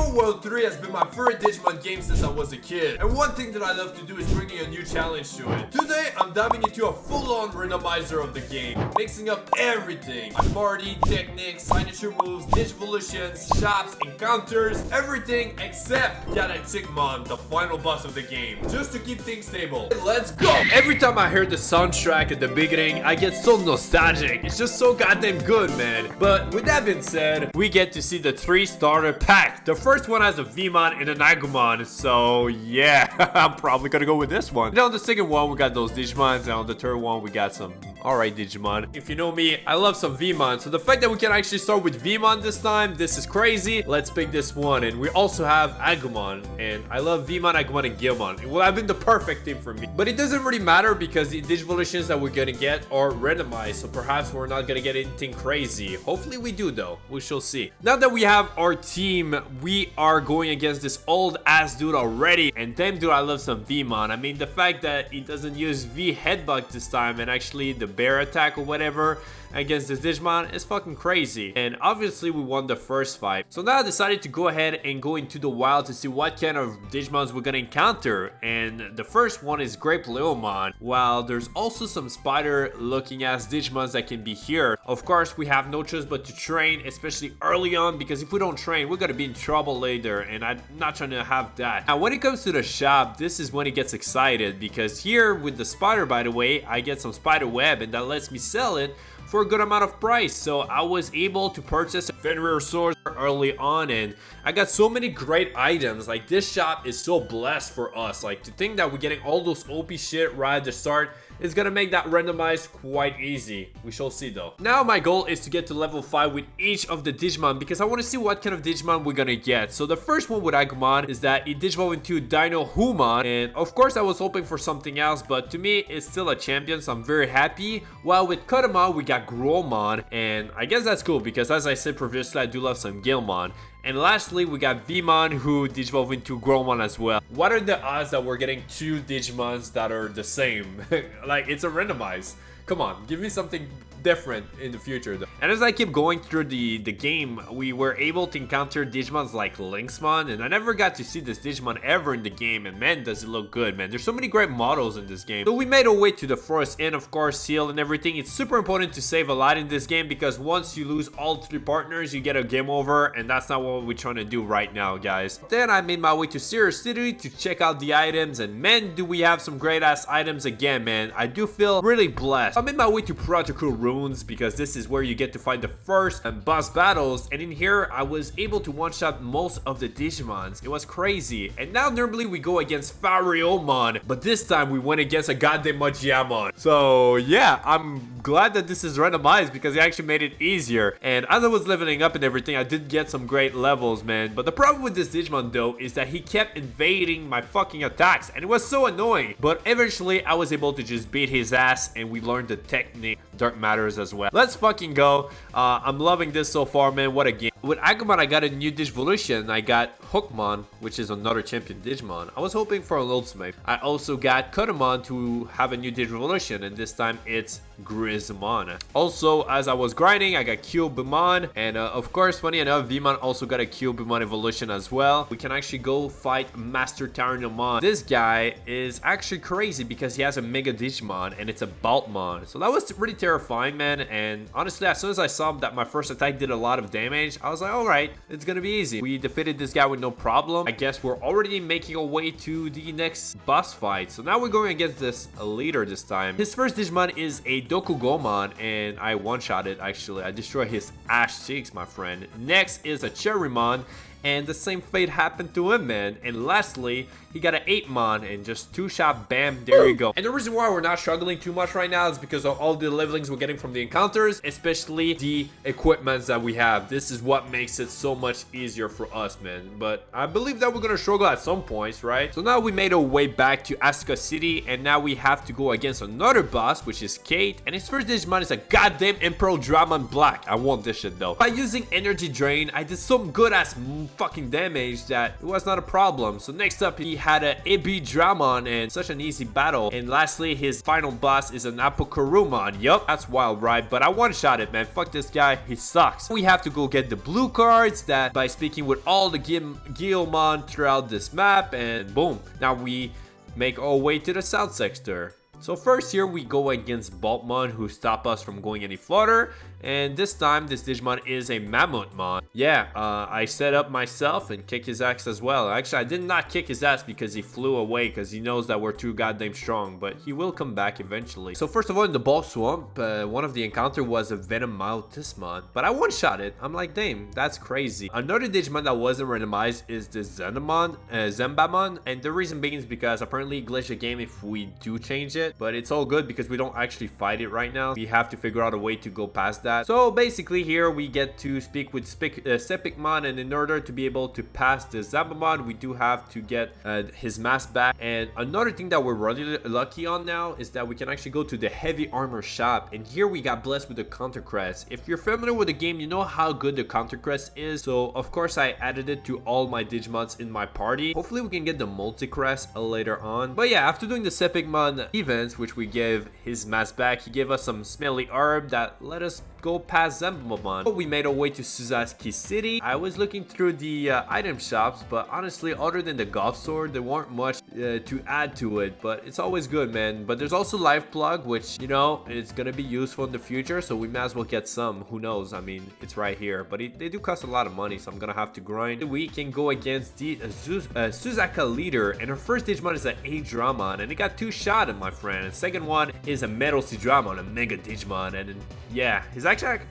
Digimon World 3 has been my favorite Digimon game since I was a kid, and one thing that I love to do is bringing a new challenge to it. Today, I'm diving into a full-on randomizer of the game, mixing up everything. My party, techniques, signature moves, Digivolutions, shops, encounters, everything except Galacticmon, the final boss of the game, just to keep things stable. Let's go! Every time I hear the soundtrack at the beginning, I get so nostalgic. It's just so goddamn good, man. But with that being said, we get to see the 3 starter pack. The first one has a Vmon and an Agumon, so yeah, I'm probably gonna go with this one. And on the second one, we got those Digimons, and on the third one, we got some alright Digimon. If you know me, I love some Vmon, so the fact that we can actually start with Vmon this time, this is crazy. Let's pick this one, and we also have Agumon, and I love Vmon, Agumon, and Gilmon. It would have been the perfect team for me, but it doesn't really matter because the Digivolutions that we're gonna get are randomized, so perhaps we're not gonna get anything crazy. Hopefully we do though, we shall see. Now that we have our team, we are going against this old ass dude already, and damn dude, I love some Vmon. I mean, the fact that he doesn't use V headbutt this time and actually the bear attack or whatever against this Digimon is fucking crazy. And obviously we won the first fight, so now I decided to go ahead and go into the wild to see what kind of Digimons we're gonna encounter. And the first one is Grape Leomon, while there's also some spider looking ass Digimons that can be here. Of course, we have no choice but to train, especially early on, because if we don't train, we're gonna be in trouble later, and I'm not trying to have that. Now when it comes to the shop, this is when it gets excited, because here with the spider, by the way, I get some spider web, and that lets me sell it for a good amount of price. So I was able to purchase a Fenrir sword early on, and I got so many great items. Like, this shop is so blessed for us. Like, to think that we're getting all those OP shit right at the start is gonna make that randomized quite easy. We shall see though. Now my goal is to get to level 5 with each of the Digimon, because I want to see what kind of Digimon we're gonna get. So the first one with Agumon is that it Digivolved into Dino Humon, and of course I was hoping for something else, but to me it's still a champion, so I'm very happy. While with Kotamon we got Gromon, and I guess that's cool because, as I said previously, I do love some Gilmon. And lastly, we got Vmon, who Digivolved into Gromon as well. What are the odds that we're getting 2 Digimons that are the same? Like, it's a randomized. Come on, give me something different in the future though. And as I keep going through the game, we were able to encounter Digimons like Lynxmon, and I never got to see this Digimon ever in the game, and man, does it look good, man. There's so many great models in this game. So we made our way to the forest, and of course heal and everything. It's super important to save a lot in this game, because once you lose all 3 partners, you get a game over, and that's not what we're trying to do right now, guys. Then I made my way to Sirius City to check out the items, and man, do we have some great ass items again, man. I do feel really blessed. I made my way to Protocol Ruins, because this is where you get to fight the first boss battles, and in here I was able to one-shot most of the Digimons. It was crazy. And now normally we go against Fariomon, but this time we went against a goddamn Machiamon. So yeah, I'm glad that this is randomized because it actually made it easier. And as I was leveling up and everything, I did get some great levels, man. But the problem with this Digimon though is that he kept invading my fucking attacks, and it was so annoying. But eventually I was able to just beat his ass, and we learned the technique Dark Matters as well. Let's fucking go. I'm loving this so far, man. What a game. With Agumon, I got a new Digivolution. I got Hookmon, which is another champion Digimon. I was hoping for an ultimate. I also got Kotamon to have a new Digivolution, and this time it's Grizzmon. Also, as I was grinding, I got Cubemon, and of course, funny enough, Vmon also got a Cubemon evolution as well. We can actually go fight Master Tyrannomon. This guy is actually crazy because he has a Mega Digimon, and it's a Baltmon. So that was really terrifying, man. And honestly, as soon as I saw that my first attack did a lot of damage, I was like, alright, it's gonna be easy. We defeated this guy with no problem. I guess we're already making our way to the next boss fight. So now we're going against this leader this time. His first Digimon is a Dokugomon, and I one-shot it actually. I destroyed his ash cheeks, my friend. Next is a Cherrymon, and the same fate happened to him, man. And lastly, he got an 8mon, and just 2-shot, bam, there you go. And the reason why we're not struggling too much right now is because of all the levelings we're getting from the encounters, especially the equipments that we have. This is what makes it so much easier for us, man. But I believe that we're gonna struggle at some points, right? So now we made our way back to Asuka City, and now we have to go against another boss, which is Kate. And his first Digimon is a goddamn Emperor Dramon Black. I want this shit though. By using Energy Drain, I did some good ass fucking damage that it was not a problem. So next up, he had a Dramon, and such an easy battle. And lastly, his final boss is an Apokarumon. Yup, that's wild, right? But I one-shot it, man. Fuck this guy, he sucks. We have to go get the blue cards that by speaking with all the Guilmon throughout this map, and boom, now we make our way to the south sector. So first here we go against Boltmon, who stop us from going any further, and this time this Digimon is a Mammothmon. Yeah, I set up myself and kick his ass as well. Actually, I did not kick his ass because he flew away because he knows that we're too goddamn strong, but he will come back eventually. So first of all, in the Bulk Swamp, one of the encounter was a Venomautismon, but I one-shot it. I'm like, damn, that's crazy. Another Digimon that wasn't randomized is the Zembamon, and the reason being is because apparently it glitched the game if we do change it. But it's all good because we don't actually fight it right now. We have to figure out a way to go past that. So basically here we get to speak with Sepicmon, and in order to be able to pass the Zambamon, we do have to get his mask back. And another thing that we're really lucky on now is that we can actually go to the heavy armor shop, and here we got blessed with the counter crest. If you're familiar with the game, you know how good the counter crest is. So of course I added it to all my Digimons in my party. Hopefully we can get the multi crest later on. But yeah, after doing the Sepicmon event, which we gave his mask back, he gave us some smelly herb that let us go past Zembamon. We made our way to Suzaki City. I was looking through the item shops, but honestly, other than the golf sword, there weren't much to add to it, but it's always good, man. But there's also Life Plug, which, you know, it's gonna be useful in the future, so we might as well get some. Who knows? I mean, it's right here, but they do cost a lot of money, so I'm gonna have to grind. We can go against the Suzaka leader, and her first Digimon is an A-Dramon, and it got 2 shot at my friend. And second one is a Metal Dramon, a Mega Digimon, and yeah, his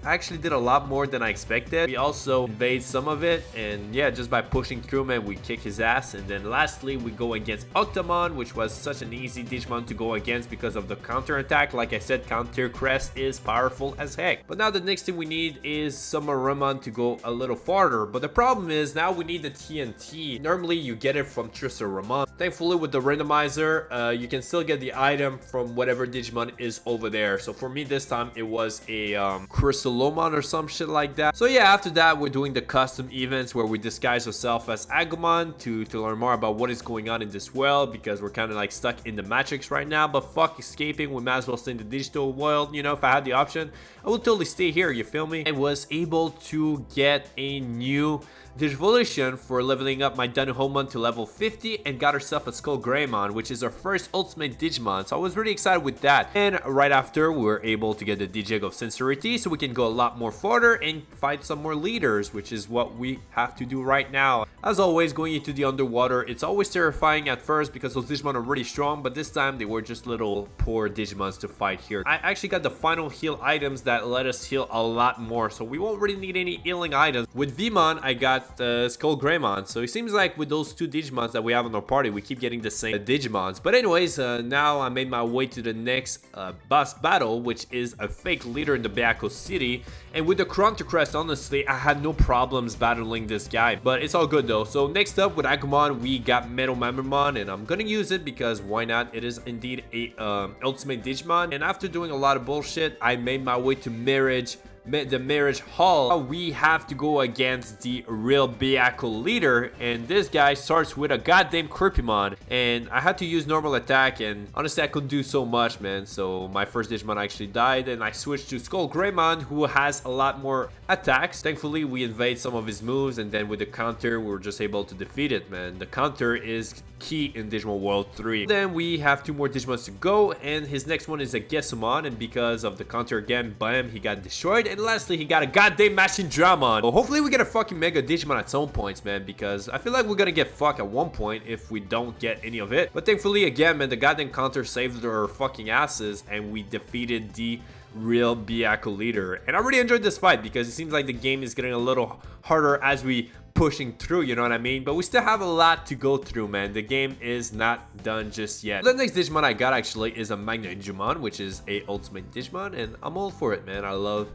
actually did a lot more than I expected. We also invade some of it, and yeah, just by pushing through, man, we kick his ass. And then lastly, we go against Octomon, which was such an easy Digimon to go against because of the counter attack. Like I said, counter crest is powerful as heck. But now the next thing we need is Summerumon to go a little farther. But the problem is now we need the TNT. Normally you get it from Trissaramon. Thankfully with the randomizer, you can still get the item from whatever Digimon is over there. So for me this time it was a Chrysalomon or some shit like that. So yeah, after that we're doing the custom events where we disguise ourselves as Agumon to learn more about what is going on in this world, because we're kind of like stuck in the Matrix right now. But fuck escaping, we might as well stay in the digital world. You know, if I had the option, I would totally stay here, you feel me? I was able to get a new Digivolution for leveling up my Danuhomon to level 50 and got herself a Skull Greymon, which is our first ultimate Digimon. So I was really excited with that. And right after, we were able to get the Digig of Sincerity so we can go a lot more further and fight some more leaders, which is what we have to do right now. As always, going into the underwater, it's always terrifying at first because those Digimon are really strong, but this time they were just little poor Digimons to fight here. I actually got the final heal items that let us heal a lot more, so we won't really need any healing items. With Vmon, I got Skull Greymon, so it seems like with those 2 Digimons that we have in our party, we keep getting the same Digimons. But anyways, now I made my way to the next boss battle, which is a fake leader in the Byakko City. And with the Counter Crest, honestly, I had no problems battling this guy, but it's all good though. So next up with Agumon, we got Metal Mamamon, and I'm gonna use it because why not? It is indeed a ultimate Digimon. And after doing a lot of bullshit, I made my way to the Marriage Hall. We have to go against the real Byakko leader, and this guy starts with a goddamn Creepymon, and I had to use normal attack, and honestly I couldn't do so much, man. So my first Digimon actually died, and I switched to Skull Greymon, who has a lot more attacks. Thankfully we invade some of his moves, and then with the counter we were just able to defeat it, man. The counter is key in Digimon World 3. Then we have 2 more Digimons to go, and his next one is a Gesumon, and because of the counter again, bam, he got destroyed. And lastly, he got a goddamn Machine Dramon. Well, hopefully we get a fucking Mega Digimon at some points, man, because I feel like we're gonna get fucked at one point if we don't get any of it. But thankfully, again, man, the goddamn counter saved our fucking asses, and we defeated the real Byakko leader. And I really enjoyed this fight because it seems like the game is getting a little harder as we pushing through, you know what I mean? But we still have a lot to go through, man. The game is not done just yet. The next Digimon I got actually is a Magnanimon, which is a ultimate Digimon, and I'm all for it, man. I love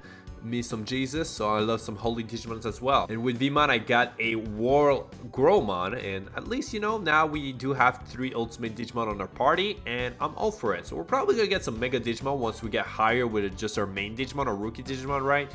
me some Jesus, so I love some holy Digimons as well. And with Vmon, I got a War Growmon, and at least, you know, now we do have 3 ultimate Digimon on our party, and I'm all for it. So we're probably gonna get some Mega Digimon once we get higher with just our main Digimon or rookie Digimon, right?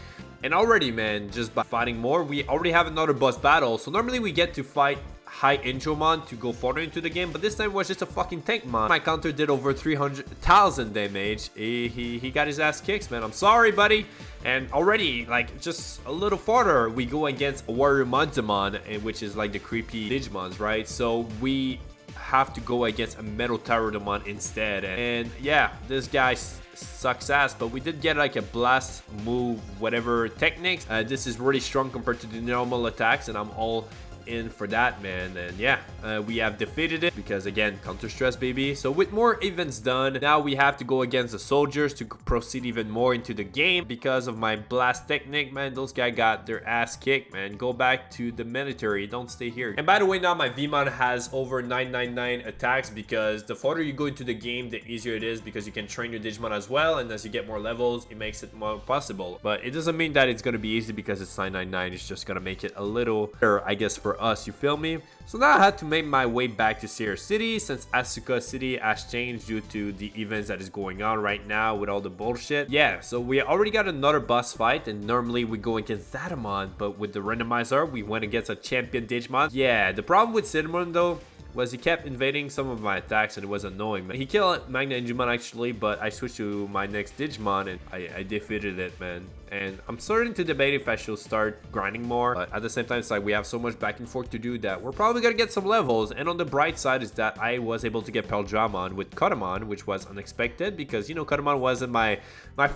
And already, man, just by fighting more, we already have another boss battle. So normally we get to fight high intromon to go further into the game, but this time was just a fucking tankmon. My counter did over 300,000 damage. He got his ass kicked, man. I'm sorry, buddy. And already, like, just a little farther, we go against Warrior Montamon, which is like the creepy Digimons, right? So we have to go against a Metal Pterodamon instead. And yeah, this guy sucks ass, but we did get like a blast move, whatever techniques. This is really strong compared to the normal attacks, and I'm all in for that, man. And yeah, we have defeated it because, again, counter stress, baby. So with more events done, now we have to go against the soldiers to proceed even more into the game. Because of my blast technique, man, those guys got their ass kicked, man. Go back to the military, don't stay here. And by the way, now my Vmon has over 999 attacks, because the further you go into the game, the easier it is, because you can train your Digimon as well, and as you get more levels, it makes it more possible. But it doesn't mean that it's gonna be easy because it's 999. It's just gonna make it a little better, I guess, for us, you feel me? So now I had to make my way back to Sierra City, since Asuka City has changed due to the events that is going on right now with all the bullshit. Yeah, so we already got another boss fight, and normally we go against Zatamon, but with the Randomizer we went against a champion Digimon. Yeah, the problem with Cinnamon though was he kept invading some of my attacks, and it was annoying, man. He killed Magna Digimon actually, but I switched to my next Digimon and I defeated it, man. And I'm starting to debate if I should start grinding more, but at the same time, it's like we have so much back and forth to do that we're probably gonna get some levels. And on the bright side is that I was able to get Peldramon with Kotamon, which was unexpected, because, you know, Kotamon wasn't my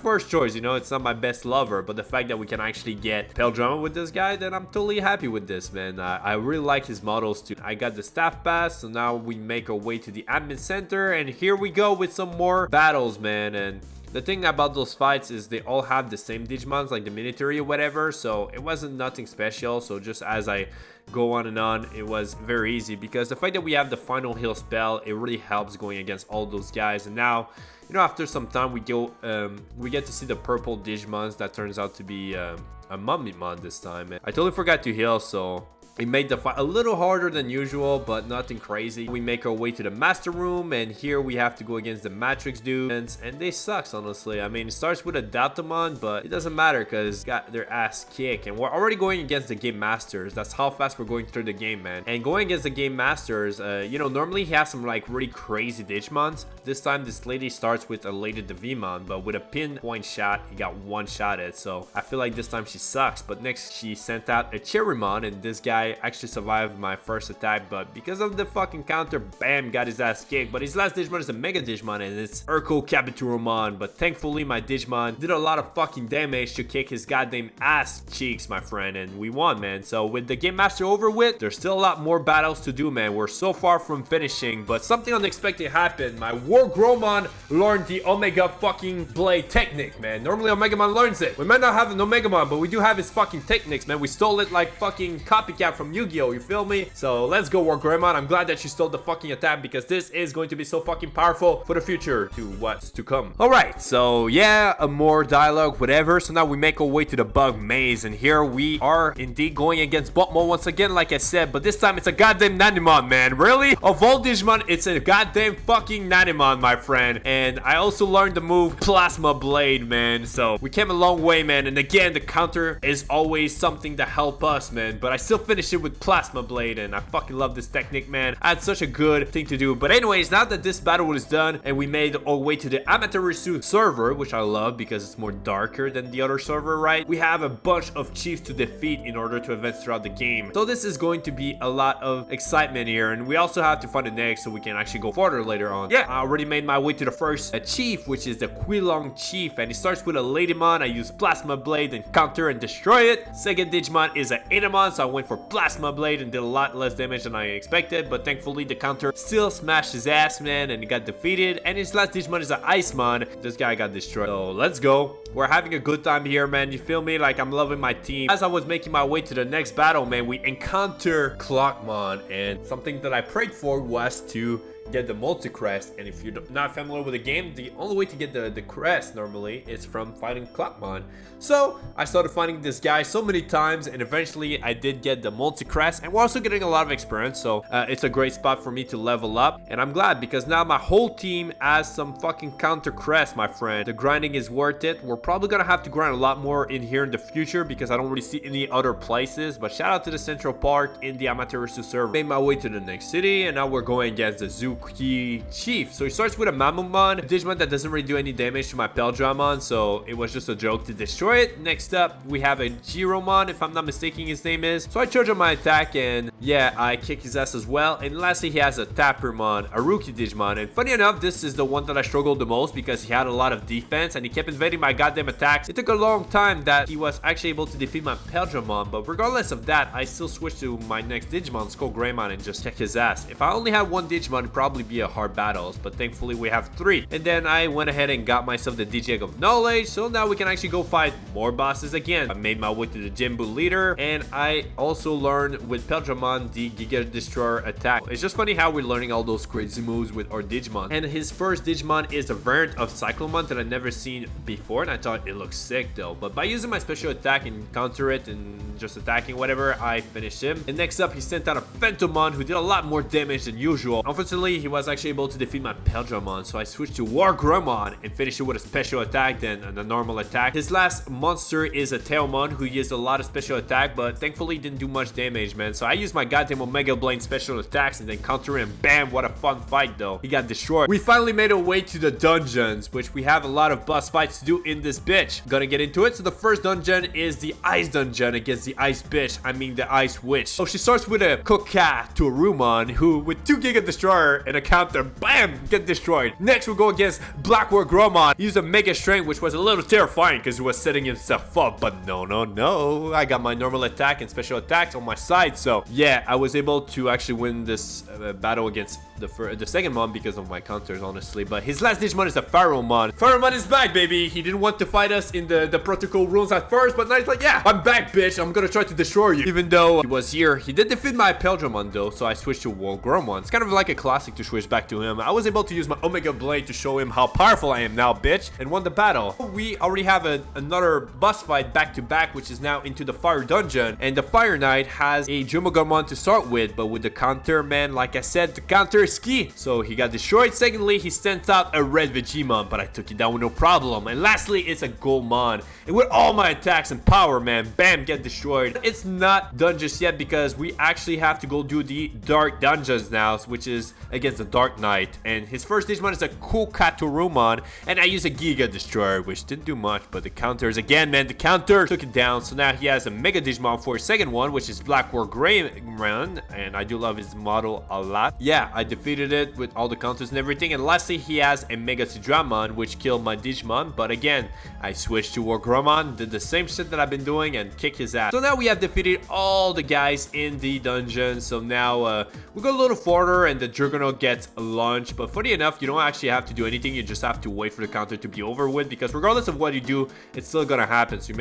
first choice, you know, it's not my best lover. But the fact that we can actually get Peldramon with this guy, then I'm totally happy with this, man. I really like his models too. I got the staff pass, so now we make our way to the admin center, and here we go with some more battles, man. And the thing about those fights is they all have the same Digimons, like the military or whatever, so it wasn't nothing special. So just as I go on and on, it was very easy, because the fact that we have the final heal spell, it really helps going against all those guys. And now, you know, after some time we get to see the purple Digimons that turns out to be a Mummymon this time. And I totally forgot to heal, so it made the fight a little harder than usual, but nothing crazy. We make our way to the master room, and here we have to go against the Matrix dudes, and they sucks, honestly. I mean, it starts with a Deltamon, but it doesn't matter because got their ass kicked, and we're already going against the Game Masters. That's how fast we're going through the game, man. And going against the Game Masters, you know, normally he has some like really crazy Digimons. This time, this lady starts with a Lady Devimon, but with a pinpoint shot, he got one shot at. So I feel like this time she sucks. But next, she sent out a Cherrymon, and this guy actually survived my first attack, but because of the fucking counter, bam, got his ass kicked. But his last Digimon is a Mega Digimon, and it's Urko Kabuturomon. But thankfully my Digimon did a lot of fucking damage to kick his goddamn ass cheeks, my friend, and we won, man. So with the Game Master over with, there's still a lot more battles to do, man. We're so far from finishing, but something unexpected happened. My War Gromon learned the Omega fucking Blade technique, man. Normally Omegamon learns it. We might not have an Omegamon, but we do have his fucking techniques, man. We stole it like fucking copycat from Yu-Gi-Oh, you feel me? So let's go, War Gromon. I'm glad that you stole the fucking attack, because this is going to be so fucking powerful for the future to what's to come. All right, so yeah, a more dialogue, whatever. So now we make our way to the bug maze, and here we are indeed going against Botmo once again, like I said, but this time it's a goddamn Nanimon, man. Really? Of all Digimon, it's a goddamn fucking Nanimon, my friend. And I also learned the move Plasma Blade, man. So we came a long way, man. And again, the counter is always something to help us, man. But I still finish it with Plasma Blade, and I fucking love this technique, man. I had such a good thing to do. But anyways, now that this battle is done and we made our way to the Amaterasu server, which I love because it's more darker than the other server, right? We have a bunch of chiefs to defeat in order to advance throughout the game. So this is going to be a lot of excitement here, and we also have to find the next so we can actually go further later on. Yeah, I already made my way to the first chief, which is the Quilong Chief, and it starts with a Ladymon. I use Plasma Blade and counter and destroy it. Second Digimon is an Inamon, so I went for Plasma Blade and did a lot less damage than I expected, but thankfully the counter still smashed his ass, man, and he got defeated. And his last Digimon is an Icemon. This guy got destroyed. So let's go. We're having a good time here, man. You feel me? Like, I'm loving my team. As I was making my way to the next battle, man, we encounter Clockmon, and something that I prayed for was to get the multi-crest. And if you're not familiar with the game, the only way to get the crest normally is from fighting Galacticmon. So I started fighting this guy so many times, and eventually I did get the multi-crest, and we're also getting a lot of experience, so it's a great spot for me to level up. And I'm glad, because now my whole team has some fucking counter crest, my friend. The grinding is worth it. We're probably gonna have to grind a lot more in here in the future, because I don't really see any other places. But shout out to the Central Park in the Amaterasu server. Made my way to the next city, and now we're going against the Zuki Chief. So he starts with a Mamamon, a Digimon that doesn't really do any damage to my Peldramon, so it was just a joke to destroy it. Next up, we have a Giromon, if I'm not mistaken his name is. So I charge on my attack, and yeah, I kick his ass as well. And lastly, he has a Tappermon, a rookie Digimon. And funny enough, this is the one that I struggled the most, because he had a lot of defense and he kept invading my goddamn attacks. It took a long time that he was actually able to defeat my Peldramon, but regardless of that, I still switched to my next Digimon, Skull Greymon, and just kick his ass. If I only had one Digimon, it'd probably be a hard battle, but thankfully we have 3. And then I went ahead and got myself the DJ Egg of Knowledge, so now we can actually go fight more bosses again. I made my way to the Jinbu leader, and I also learned with Peldramon the Giga Destroyer attack. It's just funny how we're learning all those crazy moves with our Digimon. And his first Digimon is a variant of Cyclomon that I've never seen before, and I thought it looked sick though. But by using my special attack and counter it and just attacking whatever, I finished him. And next up, he sent out a Phantomon who did a lot more damage than usual. Unfortunately, he was actually able to defeat my Peldramon, so I switched to War Gromon and finished it with a special attack, then a normal attack. His last monster is a Tailmon who used a lot of special attack, but thankfully didn't do much damage, man. So I used my goddamn Omega Blade special attacks and then counter him. Bam, what a fun fight though. He got destroyed. We finally made our way to the dungeons, which we have a lot of boss fights to do in this bitch. Gonna get into it. So the first dungeon is the Ice Dungeon against the Ice Bitch. I mean the Ice Witch. So she starts with a Koka to a Rumon who with 2 Giga Destroyer and a counter, bam, get destroyed. Next we go against Black War Gromon. He used a Mega Strength, which was a little terrifying because he was setting himself up, but no, I got my normal attack and special attacks on my side. So yeah, I was able to actually win this battle against the second mon because of my counters, honestly. But his last Digimon is a Pharaohmon. Pharaohmon is back, baby. He didn't want to fight us in the protocol rules at first, but now he's like, yeah, I'm back, bitch. I'm gonna try to destroy you. Even though he was here, he did defeat my Peldramon though, so I switched to War Gromon. It's kind of like a classic to switch back to him. I was able to use my Omega Blade to show him how powerful I am now, bitch, and won the battle. We already have another boss fight back to back, which is now into the Fire Dungeon, and the Fire Knight has a Jumagomon to start with, but with the counter, man, like I said, the counter is key. So he got destroyed. Secondly, he sent out a red Vegemon, but I took it down with no problem. And lastly, it's a Goldmon, and with all my attacks and power, man, bam, get destroyed. It's not done just yet because we actually have to go do the Dark Dungeons now, which is against the Dark Knight. And his first Digimon is a Kokatorumon, and I use a Giga Destroyer, which didn't do much, but the counters again, man, the counter took it down. So now he has a Mega Digimon for his second one, which is Black War Greymon, and I do love his model a lot. Yeah, I defeated it with all the counters and everything. And lastly, he has a Mega Sidramon, which killed my Digimon, but again, I switched to War Gromon, did the same shit that I've been doing, and kick his ass. So now we have defeated all the guys in the dungeon. So now we go a little further and the Juggernaut gets launched, but funny enough, you don't actually have to do anything. You just have to wait for the counter to be over with, because regardless of what you do, it's still gonna happen. So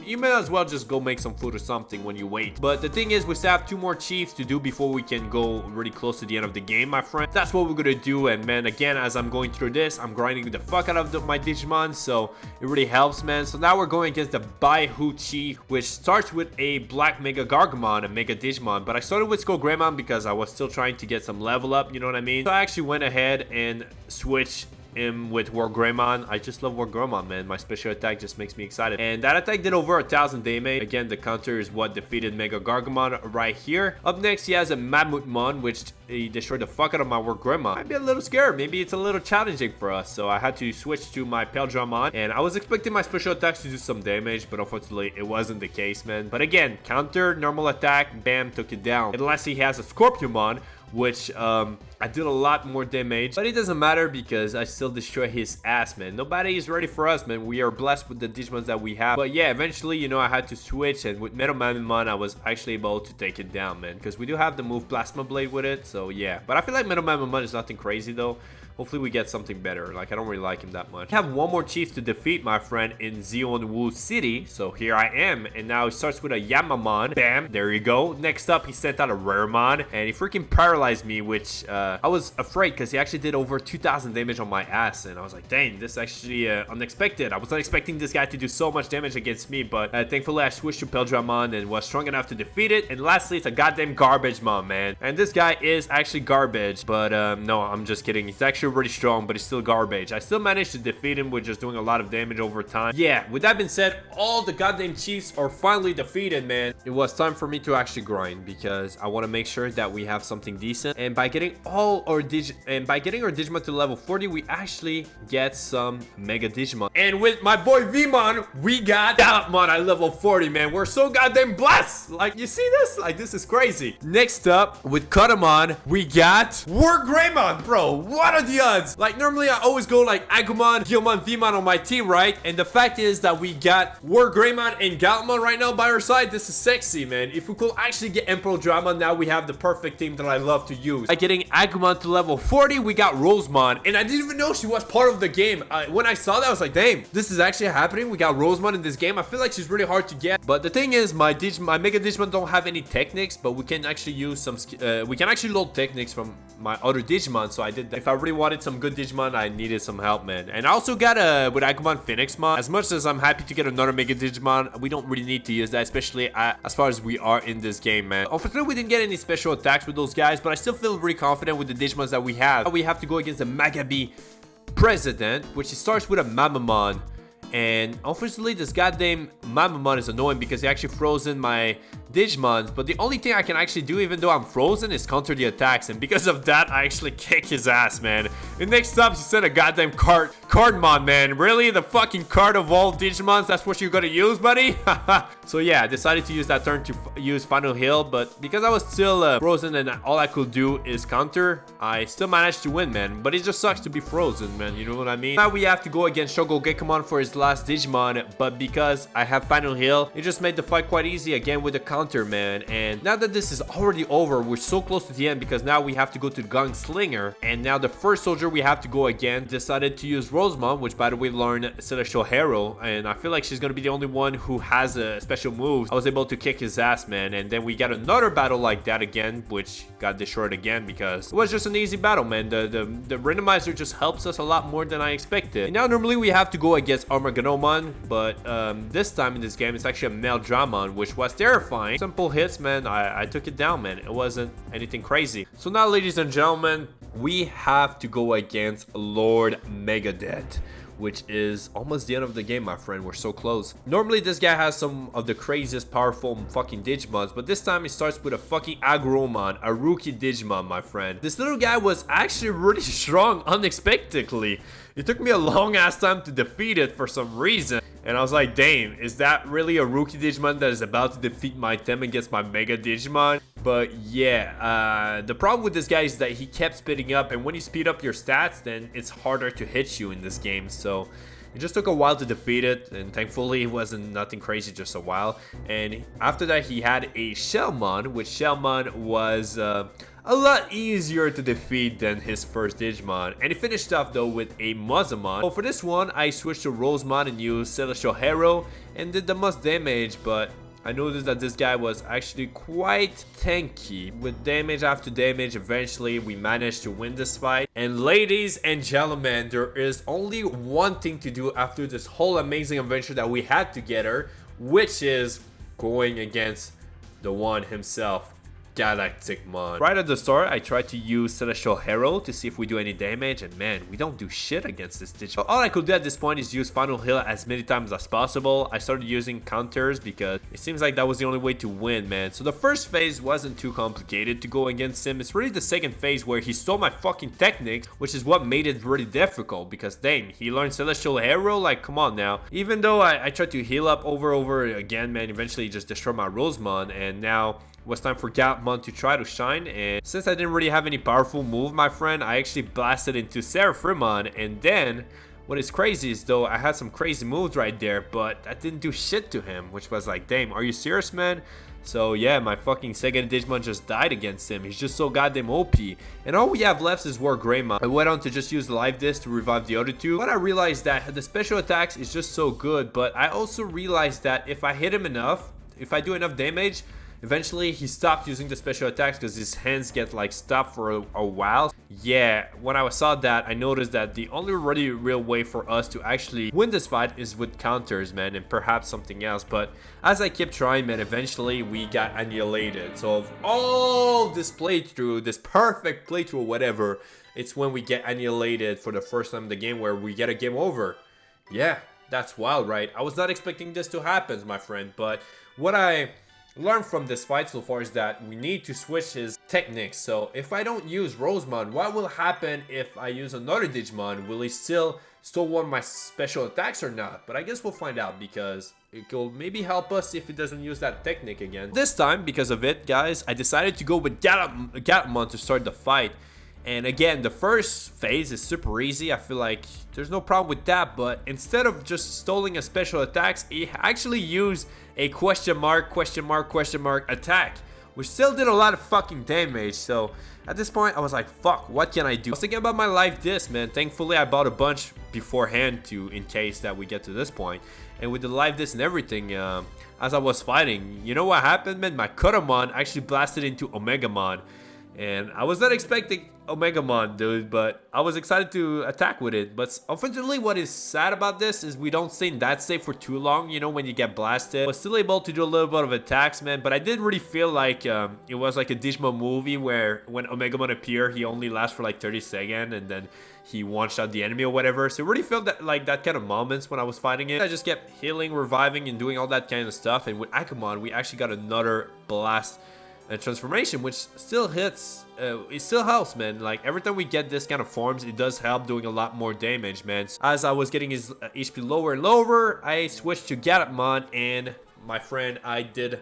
you may as well just go make some food or something when you wait. But the thing is, we still have 2 more chiefs to do before we can go really close to the end of the game, my friend. That's what we're gonna do. And man, again, as I'm going through this, I'm grinding the fuck out of my Digimon, so it really helps, man. So now we're going against the Baihu Chief, which starts with a Black Mega Gargamon, a Mega Digimon. But I started with Skull Greymon because I was still trying to get some level up, you know what I mean? So I actually went ahead and switched him with War Greymon. I just love War Greymon, man. My special attack just makes me excited, and that attack did over 1,000 damage. Again, the counter is what defeated Mega Gargamon right here. Up next, he has a Mammothmon, which he destroyed the fuck out of my War Greymon. I'd be a little scared. Maybe it's a little challenging for us, so I had to switch to my Peldramon, and I was expecting my special attacks to do some damage, but unfortunately it wasn't the case, man. But again, counter, normal attack, bam, took it down. And lastly, he has a Scorpiomon, which I did a lot more damage, but it doesn't matter because I still destroy his ass, man. Nobody is ready for us, man. We are blessed with the Digimons that we have. But yeah, eventually, you know, I had to switch, and with Metal Mamamon, I was actually able to take it down, man, because we do have the move Plasma Blade with it. So yeah, but I feel like Metal Mamamon is nothing crazy though. hopefully we get something better. Like, I don't really like him that much. I have one more chief to defeat, my friend, in Zeonwu City. So here I am. And now it starts with a Yamamon. Bam, there you go. Next up, he sent out a Raremon. And he freaking paralyzed me, which I was afraid because he actually did over 2,000 damage on my ass. And I was like, dang, this is actually unexpected. I was not expecting this guy to do so much damage against me. But thankfully, I switched to Peldramon and was strong enough to defeat it. And lastly, it's a goddamn garbage mon, man. And this guy is actually garbage. But no, I'm just kidding. He's actually really strong, but he's still garbage. I still managed to defeat him with just doing a lot of damage over time. Yeah, with that being said, all the goddamn chiefs are finally defeated, man. It was time for me to actually grind because I want to make sure that we have something decent. And by getting all our Digimon to level 40, we actually get some Mega Digimon. And with my boy Vmon, we got Galacticmon at level 40, man. We're so goddamn blessed. Like, you see this? Like, this is crazy. Next up, with Kotamon, we got War Greymon, bro. What are the odds? Like, normally I always go like Agumon, Guilmon, Vmon on my team, right? And the fact is that we got War Greymon and Galacticmon right now by our side. This is sexy, man. If we could actually get Emperor Dramon, now we have the perfect team that I love to use. By getting Agumon to level 40, we got Rosemon. And I didn't even know she was part of the game. When I saw that, I was like, damn, this is actually happening. We got Rosemon in this game. I feel like she's really hard to get. But the thing is, my Mega Digimon don't have any techniques, but we can actually use some, we can actually load techniques from my other Digimon. So I did that. If I really wanted some good Digimon, I needed some help, man. And I also got with Agumon Phoenixmon. As much as I'm happy to get another Mega Digimon, we don't really need to use that, especially as far as we are in this game, man. Unfortunately, we didn't get any special attacks with those guys, but I still feel really confident with the Digimons that we have. We have to go against the Magabi President, which starts with a Mamamon. And unfortunately, this goddamn Mamamon is annoying because he actually frozen my Digimons. But the only thing I can actually do, even though I'm frozen, is counter the attacks. And because of that, I actually kick his ass, man. And next up, he sent a goddamn Cardmon, man. Really? The fucking card of all Digimons? That's what you're gonna use, buddy? So yeah, I decided to use that turn to use Final Heal. But because I was still frozen and all I could do is counter, I still managed to win, man. But it just sucks to be frozen, man. You know what I mean? Now we have to go against Shogokgekomon for his last Digimon, but because I have Final Heal, it just made the fight quite easy again with the counter, man. And now that this is already over, we're so close to the end because now we have to go to Gunslinger. And now the first soldier we have to go again decided to use Rosemon, which by the way learned Celestial Hero, and I feel like she's gonna be the only one who has a special move. I was able to kick his ass, man. And then we got another battle like that again, which got destroyed again because it was just an easy battle, man. The Randomizer just helps us a lot more than I expected. And now normally we have to go against Armageddon, but this time in this game it's actually a male Dramon, which was terrifying. Simple hits, man. I took it down, man. It wasn't anything crazy. So now, ladies and gentlemen, we have to go against Lord Megadet, which is almost the end of the game, my friend. We're so close. Normally, this guy has some of the craziest powerful fucking Digimons, but this time it starts with a fucking Agromon, a rookie Digimon, my friend. This little guy was actually really strong unexpectedly. It took me a long ass time to defeat it for some reason. And I was like, damn, is that really a rookie Digimon that is about to defeat my Tem against my Mega Digimon? But yeah, the problem with this guy is that he kept speeding up, and when you speed up your stats, then it's harder to hit you in this game. So it just took a while to defeat it, and thankfully it wasn't nothing crazy, just a while. And after that, he had a Shellmon, which Shellmon was a lot easier to defeat than his first Digimon. And he finished off though with a Muzzamon. So for this one, I switched to Rosemon and used Celestial Hero and did the most damage, but I noticed that this guy was actually quite tanky. With damage after damage, eventually we managed to win this fight. And ladies and gentlemen, there is only one thing to do after this whole amazing adventure that we had together, which is going against the one himself, Galacticmon. Right at the start, I tried to use Celestial Hero to see if we do any damage, and man, we don't do shit against this Digimon. All I could do at this point is use Final Heal as many times as possible. I started using counters because it seems like that was the only way to win, man. So the first phase wasn't too complicated to go against him. It's really the second phase where he stole my fucking techniques, which is what made it really difficult because damn, he learned Celestial Hero, like come on now. Even though I tried to heal up over again, man, eventually he just destroyed my Rosemon, and now it was time for Galacticmon to try to shine. And since I didn't really have any powerful move, my friend, I actually blasted into Seraphimon. And then what is crazy is though I had some crazy moves right there, but that didn't do shit to him, which was like, damn, are you serious, man? So yeah, my fucking second Digimon just died against him. He's just so goddamn OP. And all we have left is War Greymon. I went on to just use the live disc to revive the other two, but I realized that the special attacks is just so good. But I also realized that if I hit him enough, if I do enough damage, eventually he stopped using the special attacks because his hands get like stopped for a while. Yeah, when I saw that, I noticed that the only really real way for us to actually win this fight is with counters, man, and perhaps something else. But as I kept trying, man, eventually we got annihilated. So of all this playthrough, this perfect playthrough, whatever, it's when we get annihilated for the first time in the game where we get a game over. Yeah, that's wild, right? I was not expecting this to happen, my friend, but what I learned from this fight so far is that we need to switch his techniques. So if I don't use Rosemon, what will happen if I use another Digimon? Will he still want my special attacks or not? But I guess we'll find out, because it will maybe help us if he doesn't use that technique again. This time, because of it, guys, I decided to go with Galacticmon to start the fight. And again, the first phase is super easy. I feel like there's no problem with that, but instead of just stalling a special attacks, he actually used a question mark attack, which still did a lot of fucking damage. So at this point, I was like, fuck, what can I do? I was thinking about my live disc, man. Thankfully, I bought a bunch beforehand in case that we get to this point. And with the live disc and everything, as I was fighting, you know what happened, man? My Kuramon actually blasted into Omegamon. And I was not expecting Omegamon, dude, but I was excited to attack with it. But unfortunately, what is sad about this is we don't stay in that state for too long, you know, when you get blasted. I was still able to do a little bit of attacks, man, but I didn't really feel like it was like a Digimon movie where when Omegamon appeared, he only lasts for like 30 seconds and then he one-shot the enemy or whatever. So it really felt that, like that kind of moments when I was fighting it. I just kept healing, reviving, and doing all that kind of stuff. And with Akamon, we actually got another blast and transformation, which still hits, it still helps, man. Like every time we get this kind of forms, it does help doing a lot more damage, man. As I was getting his HP lower and lower, I switched to Galacticmon, and my friend, I did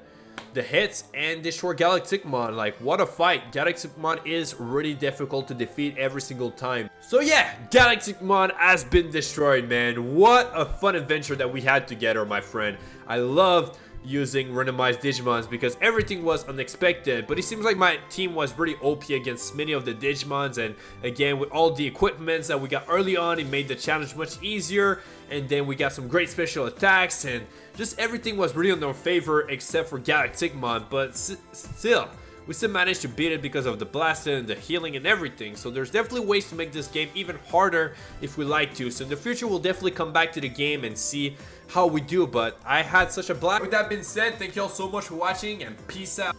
the hits and destroy Galacticmon. Like, what a fight. Galacticmon is really difficult to defeat every single time. So yeah, Galacticmon has been destroyed, man. What a fun adventure that we had together, my friend. I loved using randomized Digimons because everything was unexpected, but it seems like my team was really OP against many of the Digimons, and again, with all the equipments that we got early on, it made the challenge much easier. And then we got some great special attacks, and just everything was really in our favor except for Galacticmon. But still, we still managed to beat it because of the blasting and the healing and everything. So there's definitely ways to make this game even harder if we like to. So in the future, we'll definitely come back to the game and see how we do. But I had such a blast. With that being said, thank you all so much for watching, and peace out.